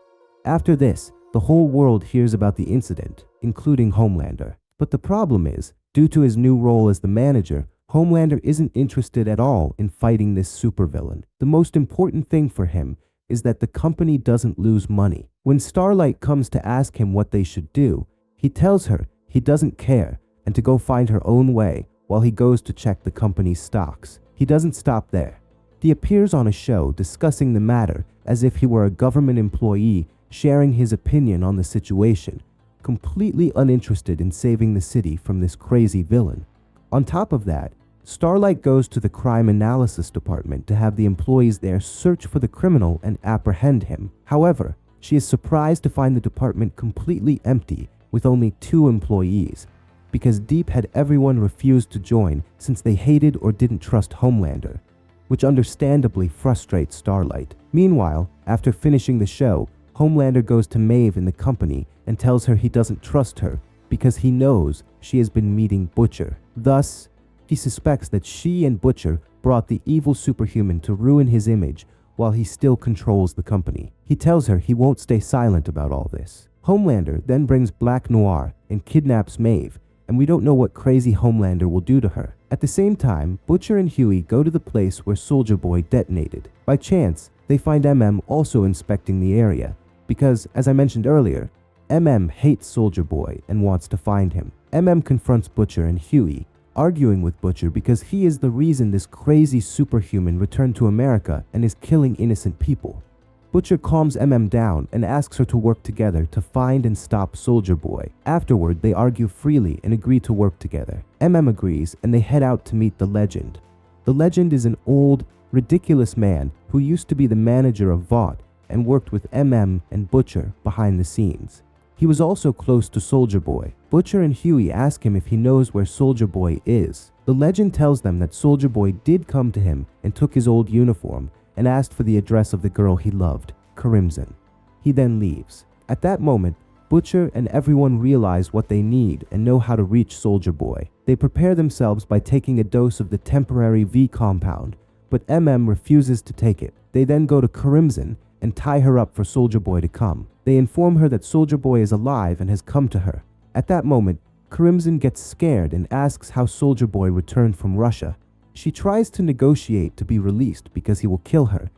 [SPEAKER 1] After this, the whole world hears about the incident, including Homelander. But the problem is, due to his new role as the manager, Homelander isn't interested at all in fighting this supervillain. The most important thing for him is that the company doesn't lose money. When Starlight comes to ask him what they should do, he tells her he doesn't care and to go find her own way while he goes to check the company's stocks. He doesn't stop there. He appears on a show discussing the matter as if he were a government employee sharing his opinion on the situation, completely uninterested in saving the city from this crazy villain. On top of that, Starlight goes to the crime analysis department to have the employees there search for the criminal and apprehend him. However, she is surprised to find the department completely empty with only 2 employees, because Deep had everyone refuse to join since they hated or didn't trust Homelander, which understandably frustrates Starlight. Meanwhile, after finishing the show, Homelander goes to Maeve in the company and tells her he doesn't trust her because he knows she has been meeting Butcher. Thus, he suspects that she and Butcher brought the evil superhuman to ruin his image while he still controls the company. He tells her he won't stay silent about all this. Homelander then brings Black Noir and kidnaps Maeve, and we don't know what crazy Homelander will do to her. At the same time, Butcher and Huey go to the place where Soulja Boy detonated. By chance, they find MM also inspecting the area, because, as I mentioned earlier, MM hates Soulja Boy and wants to find him. MM confronts Butcher and Huey, arguing with Butcher because he is the reason this crazy superhuman returned to America and is killing innocent people. Butcher calms MM down and asks her to work together to find and stop Soulja Boy. Afterward, they argue freely and agree to work together. MM agrees and they head out to meet the Legend. The Legend is an old, ridiculous man who used to be the manager of Vought and worked with MM and Butcher behind the scenes. He was also close to Soulja Boy. Butcher and Huey ask him if he knows where Soulja Boy is. The Legend tells them that Soulja Boy did come to him and took his old uniform and asked for the address of the girl he loved, Crimson. He then leaves. At that moment, Butcher and everyone realize what they need and know how to reach Soulja Boy. They prepare themselves by taking a dose of the temporary V compound, but MM refuses to take it. They then go to Crimson and tie her up for Soulja Boy to come. They inform her that Soulja Boy is alive and has come to her. At that moment, Crimson gets scared and asks how Soulja Boy returned from Russia. She tries to negotiate to be released because he will kill her,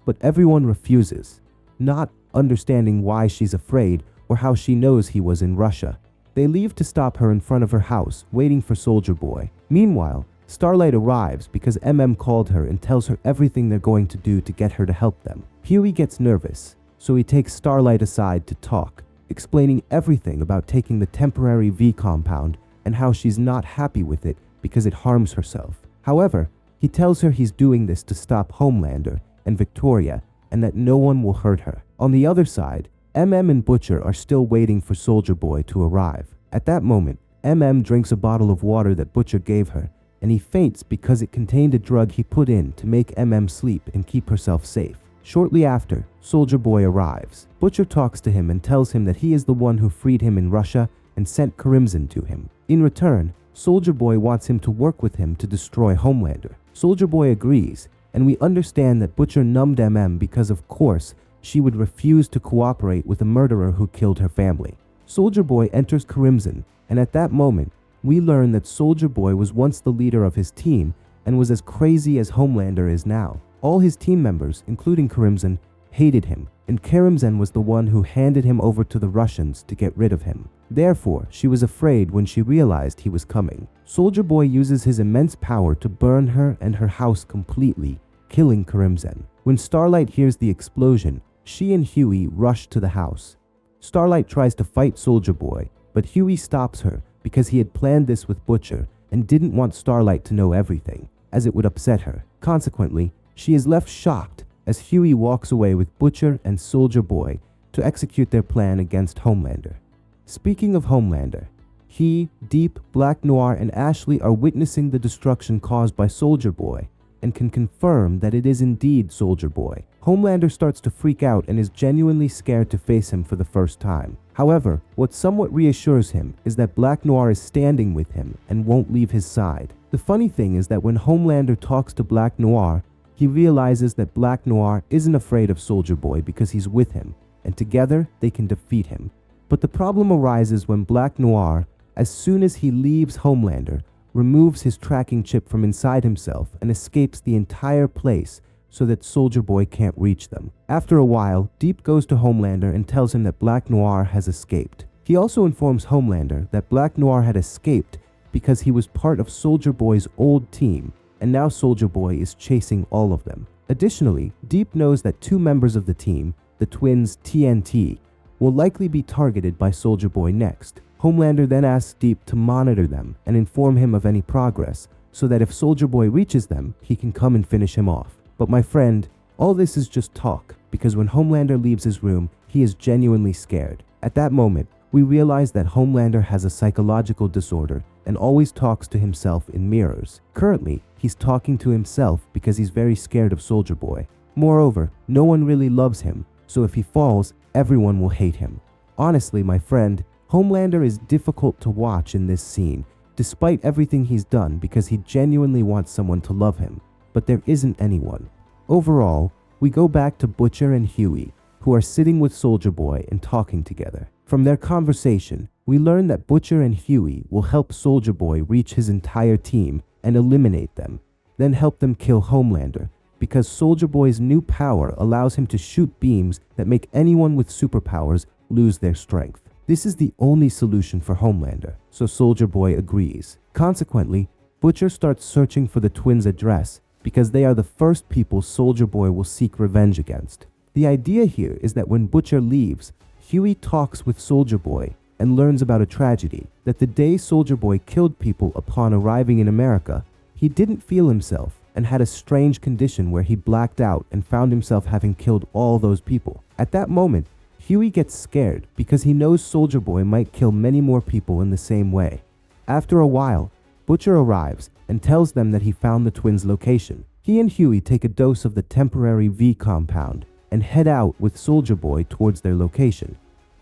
[SPEAKER 1] but everyone refuses, not understanding why she's afraid or how she knows he was in Russia. They leave to stop her in front of her house, waiting for Soulja Boy. Meanwhile, Starlight arrives because MM called her and tells her everything they're going to do to get her to help them. Huey gets nervous, so he takes Starlight aside to talk, explaining everything about taking the temporary V compound and how she's not happy with it because it harms herself. However, he tells her he's doing this to stop Homelander and Victoria and that no one will hurt her. On the other side, MM and Butcher are still waiting for Soulja Boy to arrive. At that moment, MM drinks a bottle of water that Butcher gave her, and he faints because it contained a drug he put in to make MM sleep and keep herself safe. Shortly after, Soulja Boy arrives. Butcher talks to him and tells him that he is the one who freed him in Russia and sent Crimson to him. In return, Soulja Boy wants him to work with him to destroy Homelander. Soulja Boy agrees, and we understand that Butcher numbed MM because, of course, she would refuse to cooperate with a murderer who killed her family. Soulja Boy enters Crimson, and at that moment, we learn that Soulja Boy was once the leader of his team and was as crazy as Homelander is now. All his team members, including Crimson, hated him, and Crimson was the one who handed him over to the Russians to get rid of him. Therefore, she was afraid when she realized he was coming. Soulja Boy uses his immense power to burn her and her house completely, killing Crimson. When Starlight hears the explosion, she and Huey rush to the house. Starlight tries to fight Soulja Boy, but Huey stops her because he had planned this with Butcher and didn't want Starlight to know everything, as it would upset her. Consequently, she is left shocked as Huey walks away with Butcher and Soulja Boy to execute their plan against Homelander. Speaking of Homelander, he, Deep, Black Noir, and Ashley are witnessing the destruction caused by Soulja Boy and can confirm that it is indeed Soulja Boy. Homelander starts to freak out and is genuinely scared to face him for the first time. However, what somewhat reassures him is that Black Noir is standing with him and won't leave his side. The funny thing is that when Homelander talks to Black Noir, he realizes that Black Noir isn't afraid of Soulja Boy because he's with him, and together they can defeat him. But the problem arises when Black Noir, as soon as he leaves Homelander, removes his tracking chip from inside himself and escapes the entire place so that Soulja Boy can't reach them. After a while, Deep goes to Homelander and tells him that Black Noir has escaped. He also informs Homelander that Black Noir had escaped because he was part of Soulja Boy's old team, and now Soulja Boy is chasing all of them. Additionally, Deep knows that two members of the team, the twins TNT, will likely be targeted by Soulja Boy next. Homelander then asks Deep to monitor them and inform him of any progress, so that if Soulja Boy reaches them, he can come and finish him off. But my friend, all this is just talk, because when Homelander leaves his room, he is genuinely scared. At that moment, we realize that Homelander has a psychological disorder and always talks to himself in mirrors. Currently, he's talking to himself because he's very scared of Soulja Boy. Moreover, no one really loves him, so if he falls, everyone will hate him. Honestly, my friend, Homelander is difficult to watch in this scene, despite everything he's done, because he genuinely wants someone to love him, but there isn't anyone. Overall, we go back to Butcher and Huey, who are sitting with Soldier Boy and talking together. From their conversation, we learn that Butcher and Huey will help Soldier Boy reach his entire team and eliminate them, then help them kill Homelander, because Soldier Boy's new power allows him to shoot beams that make anyone with superpowers lose their strength. This is the only solution for Homelander, so Soldier Boy agrees. Consequently, Butcher starts searching for the twins' address because they are the first people Soldier Boy will seek revenge against. The idea here is that when Butcher leaves, Huey talks with Soldier Boy and learns about a tragedy, that the day Soldier Boy killed people upon arriving in America, he didn't feel himself and had a strange condition where he blacked out and found himself having killed all those people. At that moment, Huey gets scared because he knows Soldier Boy might kill many more people in the same way. After a while, Butcher arrives and tells them that he found the twins' location. He and Huey take a dose of the temporary V compound and head out with Soldier Boy towards their location.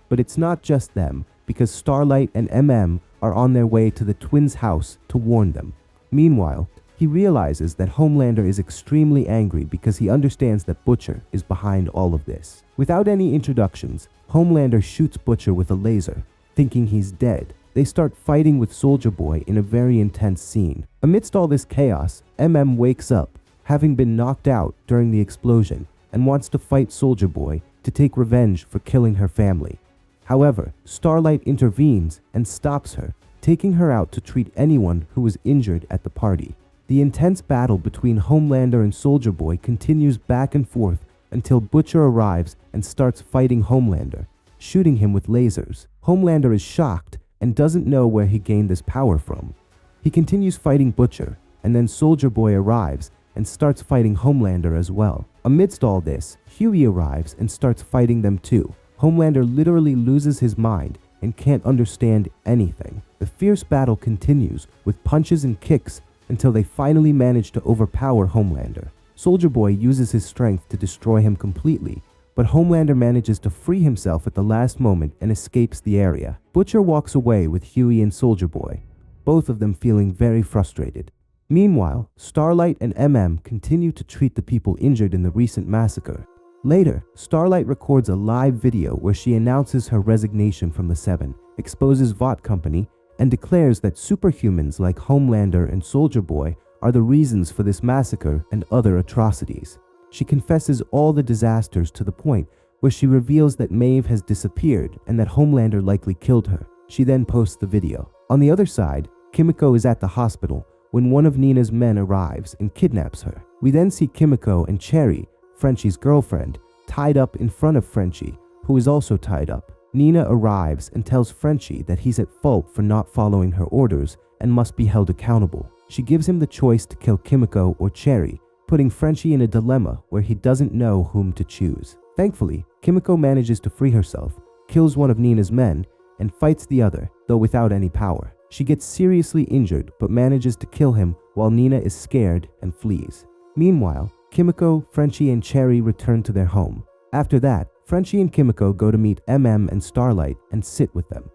[SPEAKER 1] But it's not just them, because Starlight and MM are on their way to the twins' house to warn them. Meanwhile, he realizes that Homelander is extremely angry because he understands that Butcher is behind all of this. Without any introductions, Homelander shoots Butcher with a laser, thinking he's dead. They start fighting with Soldier Boy in a very intense scene. Amidst all this chaos, MM wakes up, having been knocked out during the explosion, and wants to fight Soldier Boy to take revenge for killing her family. However, Starlight intervenes and stops her, taking her out to treat anyone who was injured at the party. The intense battle between Homelander and Soldier Boy continues back and forth until Butcher arrives and starts fighting Homelander, shooting him with lasers. Homelander is shocked and doesn't know where he gained this power from. He continues fighting Butcher, and then Soldier Boy arrives and starts fighting Homelander as well. Amidst all this, Huey arrives and starts fighting them too. Homelander literally loses his mind and can't understand anything. The fierce battle continues with punches and kicks until they finally manage to overpower Homelander. Soldier Boy uses his strength to destroy him completely, but Homelander manages to free himself at the last moment and escapes the area. Butcher walks away with Huey and Soldier Boy, both of them feeling very frustrated. Meanwhile, Starlight and MM continue to treat the people injured in the recent massacre. Later, Starlight records a live video where she announces her resignation from the Seven, exposes Vought Company, and declares that superhumans like Homelander and Soldier Boy are the reasons for this massacre and other atrocities. She confesses all the disasters to the point where she reveals that Maeve has disappeared and that Homelander likely killed her. She then posts the video. On the other side, Kimiko is at the hospital when one of Nina's men arrives and kidnaps her. We then see Kimiko and Cherry, Frenchie's girlfriend, tied up in front of Frenchie, who is also tied up. Nina arrives and tells Frenchie that he's at fault for not following her orders and must be held accountable. She gives him the choice to kill Kimiko or Cherry, putting Frenchie in a dilemma where he doesn't know whom to choose. Thankfully, Kimiko manages to free herself, kills one of Nina's men, and fights the other, though without any power. She gets seriously injured but manages to kill him while Nina is scared and flees. Meanwhile, Kimiko, Frenchie, and Cherry return to their home. After that, Frenchie and Kimiko go to meet MM and Starlight and sit with them.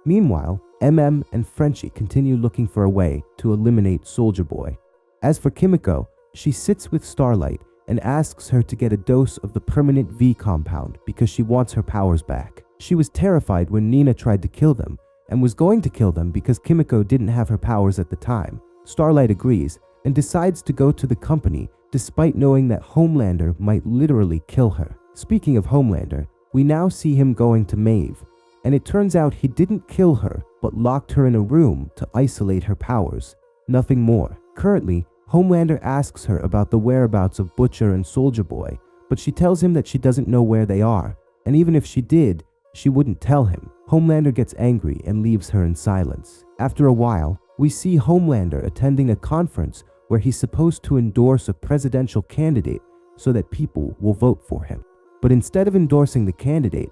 [SPEAKER 1] Meanwhile, MM and Frenchie continue looking for a way to eliminate Soldier Boy. As for Kimiko, she sits with Starlight and asks her to get a dose of the permanent V compound because she wants her powers back. She was terrified when Nina tried to kill them and was going to kill them because Kimiko didn't have her powers at the time. Starlight agrees and decides to go to the company despite knowing that Homelander might literally kill her. Speaking of Homelander, we now see him going to Maeve, and it turns out he didn't kill her but locked her in a room to isolate her powers. Nothing more. Currently, Homelander asks her about the whereabouts of Butcher and Soldier Boy, but she tells him that she doesn't know where they are, and even if she did, she wouldn't tell him. Homelander gets angry and leaves her in silence. After a while, we see Homelander attending a conference where he's supposed to endorse a presidential candidate so that people will vote for him. But instead of endorsing the candidate,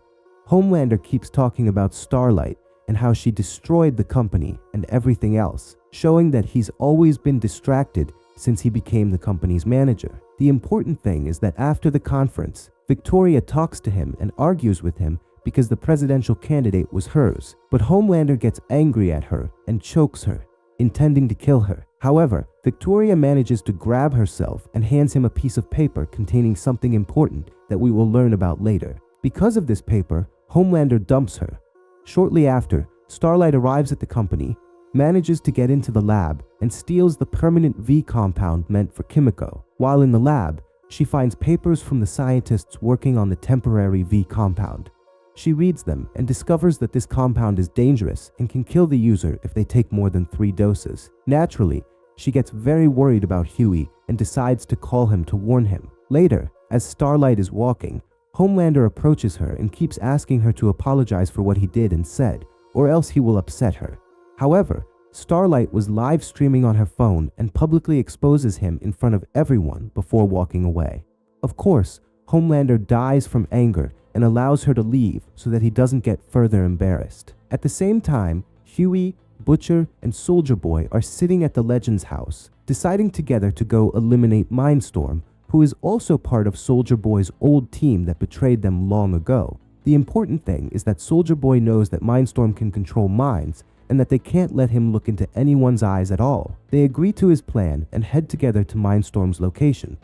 [SPEAKER 1] Homelander keeps talking about Starlight and how she destroyed the company and everything else, showing that he's always been distracted since he became the company's manager. The important thing is that after the conference, Victoria talks to him and argues with him because the presidential candidate was hers, but Homelander gets angry at her and chokes her, intending to kill her. However, Victoria manages to grab herself and hands him a piece of paper containing something important that we will learn about later. Because of this paper, Homelander dumps her. Shortly after, Starlight arrives at the company, manages to get into the lab, and steals the permanent V compound meant for Kimiko. While in the lab, she finds papers from the scientists working on the temporary V compound. She reads them and discovers that this compound is dangerous and can kill the user if they take more than 3 doses. Naturally, she gets very worried about Huey and decides to call him to warn him. Later, as Starlight is walking, Homelander approaches her and keeps asking her to apologize for what he did and said, or else he will upset her. However, Starlight was live streaming on her phone and publicly exposes him in front of everyone before walking away. Of course, Homelander dies from anger and allows her to leave so that he doesn't get further embarrassed. At the same time, Huey, Butcher, and Soldier Boy are sitting at the Legends house, deciding together to go eliminate Mindstorm, who is also part of Soldier Boy's old team that betrayed them long ago. The important thing is that Soldier Boy knows that Mindstorm can control minds and that they can't let him look into anyone's eyes at all. They agree to his plan and head together to Mindstorm's location.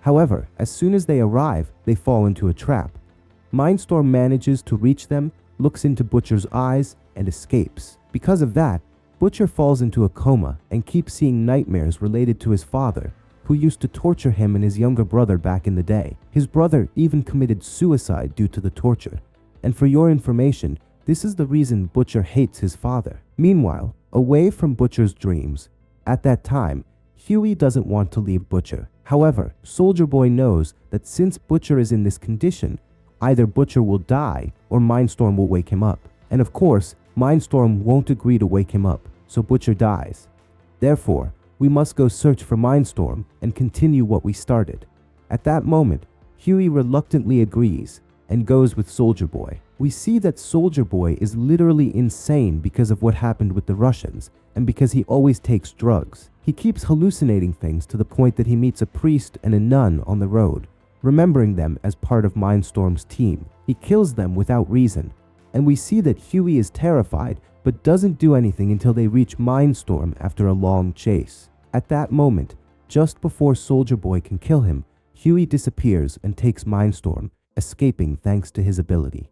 [SPEAKER 1] However, as soon as they arrive, they fall into a trap. Mindstorm manages to reach them, looks into Butcher's eyes, and escapes. Because of that, Butcher falls into a coma and keeps seeing nightmares related to his father, who used to torture him and his younger brother back in the day. His brother even committed suicide due to the torture. And for your information, this is the reason Butcher hates his father. Meanwhile, away from Butcher's dreams, at that time, Huey doesn't want to leave Butcher. However, Soldier Boy knows that since Butcher is in this condition, either Butcher will die or Mindstorm will wake him up. And of course, Mindstorm won't agree to wake him up, so Butcher dies. Therefore, we must go search for Mindstorm and continue what we started. At that moment, Huey reluctantly agrees and goes with Soldier Boy. We see that Soldier Boy is literally insane because of what happened with the Russians and because he always takes drugs. He keeps hallucinating things to the point that he meets a priest and a nun on the road, remembering them as part of Mindstorm's team. He kills them without reason, and we see that Huey is terrified but doesn't do anything until they reach Mindstorm after a long chase. At that moment, just before Soldier Boy can kill him, Huey disappears and takes Mindstorm, escaping thanks to his ability.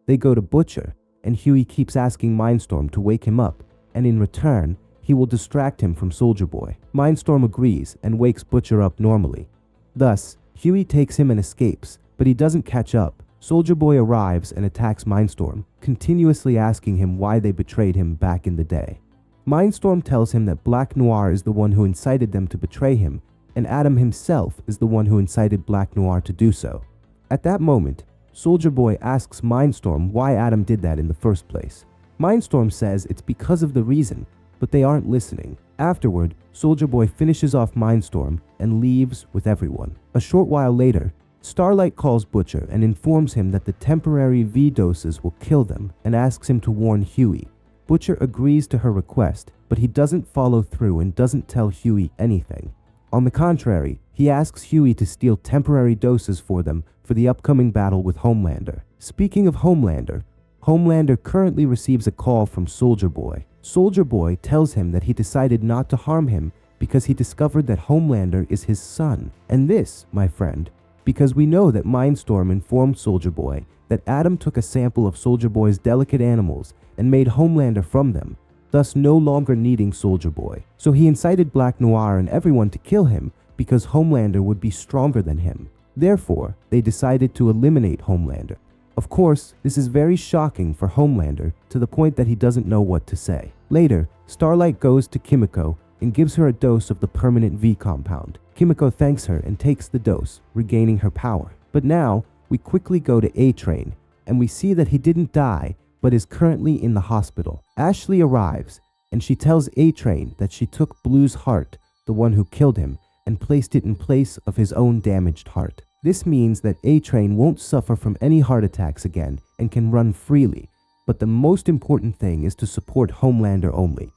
[SPEAKER 1] They go to Butcher, and Huey keeps asking Mindstorm to wake him up, and in return, he will distract him from Soldier Boy. Mindstorm agrees and wakes Butcher up normally. Thus, Huey takes him and escapes, but he doesn't catch up. Soldier Boy arrives and attacks Mindstorm, continuously asking him why they betrayed him back in the day. Mindstorm tells him that Black Noir is the one who incited them to betray him, and Adam himself is the one who incited Black Noir to do so. At that moment, Soldier Boy asks Mindstorm why Adam did that in the first place. Mindstorm says it's because of the reason, but they aren't listening. Afterward, Soldier Boy finishes off Mindstorm and leaves with everyone. A short while later, Starlight calls Butcher and informs him that the temporary V doses will kill them and asks him to warn Huey. Butcher agrees to her request, but he doesn't follow through and doesn't tell Huey anything. On the contrary, he asks Huey to steal temporary doses for them for the upcoming battle with Homelander. Speaking of Homelander, Homelander currently receives a call from Soldier Boy. Soldier Boy tells him that he decided not to harm him because he discovered that Homelander is his son. And this, my friend, because we know that Mindstorm informed Soldier Boy that Adam took a sample of Soldier Boy's delicate animals and made Homelander from them, thus no longer needing Soldier Boy. So he incited Black Noir and everyone to kill him because Homelander would be stronger than him. Therefore, they decided to eliminate Homelander. Of course, this is very shocking for Homelander to the point that he doesn't know what to say. Later, Starlight goes to Kimiko and gives her a dose of the permanent V compound. Kimiko thanks her and takes the dose, regaining her power. But now, we quickly go to A-Train, and we see that he didn't die, but is currently in the hospital. Ashley arrives, and she tells A-Train that she took Blue's heart, the one who killed him, and placed it in place of his own damaged heart. This means that A-Train won't suffer from any heart attacks again and can run freely, but the most important thing is to support Homelander only.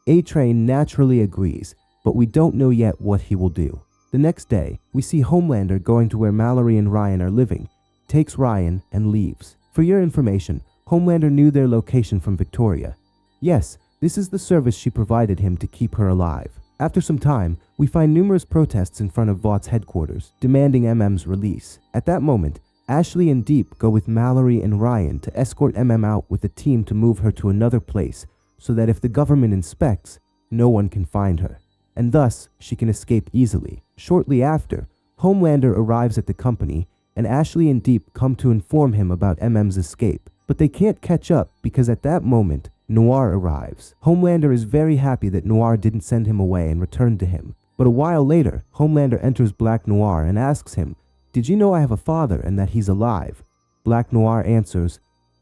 [SPEAKER 1] A-Train naturally agrees, but we don't know yet what he will do. The next day, we see Homelander going to where Mallory and Ryan are living, takes Ryan, and leaves. For your information, Homelander knew their location from Victoria. Yes, this is the service she provided him to keep her alive. After some time, we find numerous protests in front of Vought's headquarters, demanding MM's release. At that moment, Ashley and Deep go with Mallory and Ryan to escort out with a team to move her to another place so that if the government inspects, no one can find her, and thus she can escape easily. Shortly after, Homelander arrives at the company, and Ashley and Deep come to inform him about MM's escape. But they can't catch up because at that moment, Noir arrives. Homelander is very happy that Noir didn't send him away and returned to him. But a while later, Homelander enters Black Noir and asks him, "Did you know I have a father and that he's alive?" Black Noir answers,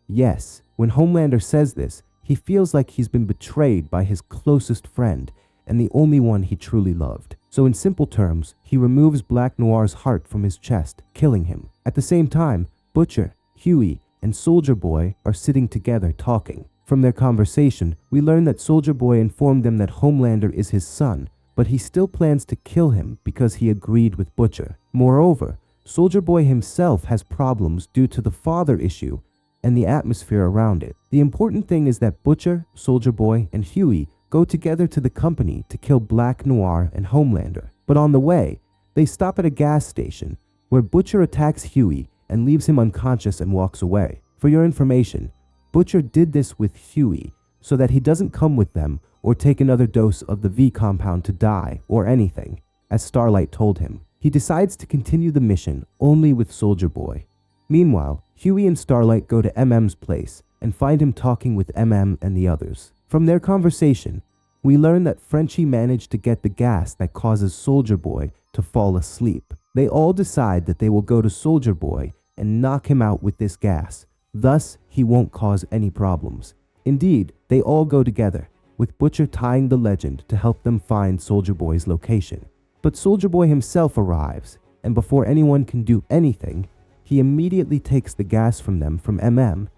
[SPEAKER 1] "Yes." When Homelander says this, he feels like he's been betrayed by his closest friend and the only one he truly loved. So in simple terms, he removes Black Noir's heart from his chest, killing him. At the same time, Butcher, Huey, and Soldier Boy are sitting together talking. From their conversation, we learn that Soldier Boy informed them that Homelander is his son, but he still plans to kill him because he agreed with Butcher. Moreover, Soldier Boy himself has problems due to the father issue and the atmosphere around it. The important thing is that Butcher, Soldier Boy, and Huey go together to the company to kill Black Noir and Homelander. But on the way, they stop at a gas station where Butcher attacks Huey and leaves him unconscious and walks away. For your information, Butcher did this with Huey so that he doesn't come with them or take another dose of the V compound to die or anything, as Starlight told him. He decides to continue the mission only with Soldier Boy. Meanwhile, Huey and Starlight go to MM's place and find him talking with MM and the others. From their conversation, we learn that Frenchie managed to get the gas that causes Soldier Boy to fall asleep. They all decide that they will go to Soldier Boy and knock him out with this gas. Thus, he won't cause any problems. Indeed, they all go together, with Butcher tying the legend to help them find Soldier Boy's location. But Soldier Boy himself arrives, and before anyone can do anything, he immediately takes the gas from them from MM,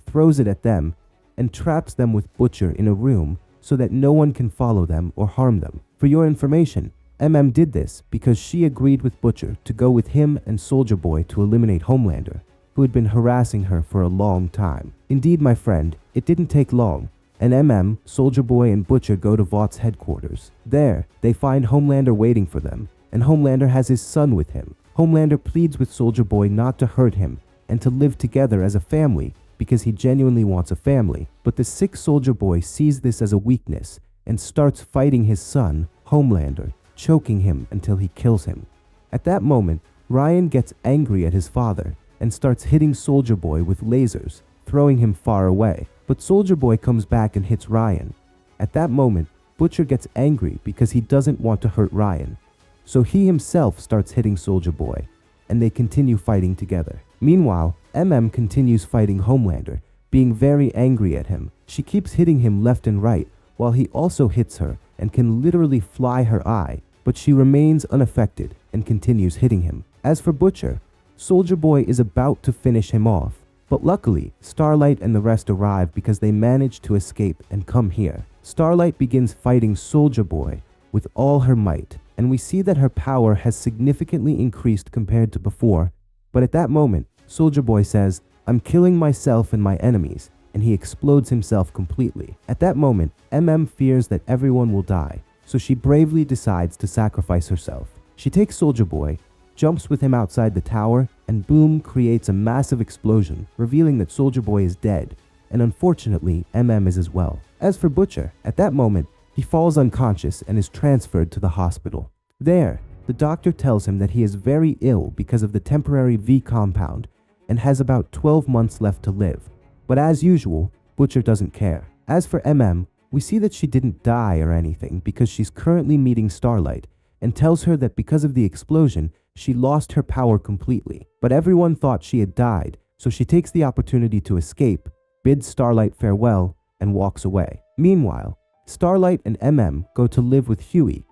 [SPEAKER 1] throws it at them, and traps them with Butcher in a room so that no one can follow them or harm them. For your information, MM did this because she agreed with Butcher to go with him and Soldier Boy to eliminate Homelander, who had been harassing her for a long time. Indeed, my friend, it didn't take long, and MM, Soldier Boy, and Butcher go to Vought's headquarters. There, they find Homelander waiting for them, and Homelander has his son with him. Homelander pleads with Soldier Boy not to hurt him and to live together as a family because he genuinely wants a family. But the sick Soldier Boy sees this as a weakness and starts fighting his son, Homelander, choking him until he kills him. At that moment, Ryan gets angry at his father and starts hitting Soldier Boy with lasers, throwing him far away. But Soldier Boy comes back and hits Ryan. At that moment, Butcher gets angry because he doesn't want to hurt Ryan. So he himself starts hitting Soldier Boy, and they continue fighting together. Meanwhile, MM continues fighting Homelander, being very angry at him. She keeps hitting him left and right, while he also hits her and can literally fly her eye, but she remains unaffected and continues hitting him. As for Butcher, Soldier Boy is about to finish him off, but luckily, Starlight and the rest arrive because they managed to escape and come here. Starlight begins fighting Soldier Boy with all her might, and we see that her power has significantly increased compared to before. But at that moment, Soldier Boy says, "I'm killing myself and my enemies," and he explodes himself completely. At that moment, MM fears that everyone will die, so she bravely decides to sacrifice herself. She takes Soldier Boy, jumps with him outside the tower, and boom, creates a massive explosion, revealing that Soldier Boy is dead, and unfortunately, MM is as well. As for Butcher, at that moment, he falls unconscious and is transferred to the hospital. There, the doctor tells him that he is very ill because of the temporary V compound and has about 12 months left to live. But as usual, Butcher doesn't care. As for MM, we see that she didn't die or anything because she's currently meeting Starlight and tells her that because of the explosion, she lost her power completely. But everyone thought she had died, so she takes the opportunity to escape, bids Starlight farewell, and walks away. Meanwhile, Starlight and MM go to live with Huey,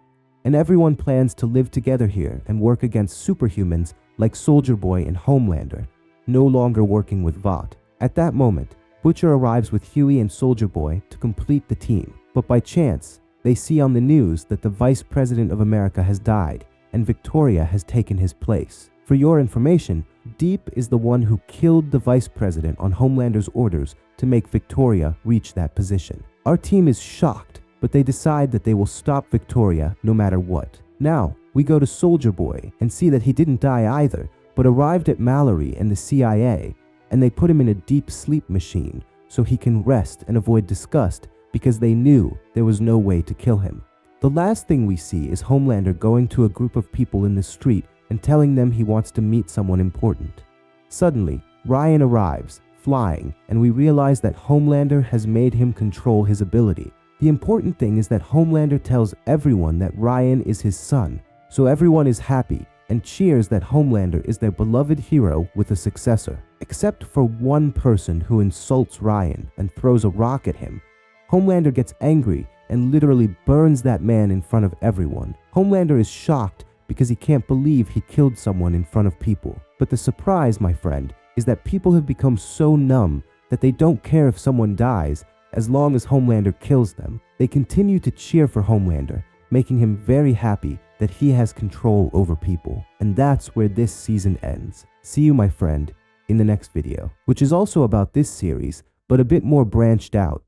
[SPEAKER 1] and everyone plans to live together here and work against superhumans like Soldier Boy and Homelander, no longer working with Vought. At that moment, Butcher arrives with Huey and Soldier Boy to complete the team, but by chance, they see on the news that the Vice President of America has died and Victoria has taken his place. For your information, Deep is the one who killed the Vice President on Homelander's orders to make Victoria reach that position. Our team is shocked, but they decide that they will stop Victoria no matter what. Now, we go to Soldier Boy and see that he didn't die either, but arrived at Mallory and the CIA, and they put him in a deep sleep machine so he can rest and avoid disgust because they knew there was no way to kill him. The last thing we see is Homelander going to a group of people in the street and telling them he wants to meet someone important. Suddenly, Ryan arrives, flying, and we realize that Homelander has made him control his ability. The important thing is that Homelander tells everyone that Ryan is his son, so everyone is happy and cheers that Homelander is their beloved hero with a successor. Except for one person who insults Ryan and throws a rock at him. Homelander gets angry and literally burns that man in front of everyone. Homelander is shocked because he can't believe he killed someone in front of people. But the surprise, my friend, is that people have become so numb that they don't care if someone dies as long as Homelander kills them. They continue to cheer for Homelander, making him very happy that he has control over people. And that's where this season ends. See you, my friend, in the next video, which is also about this series, but a bit more branched out.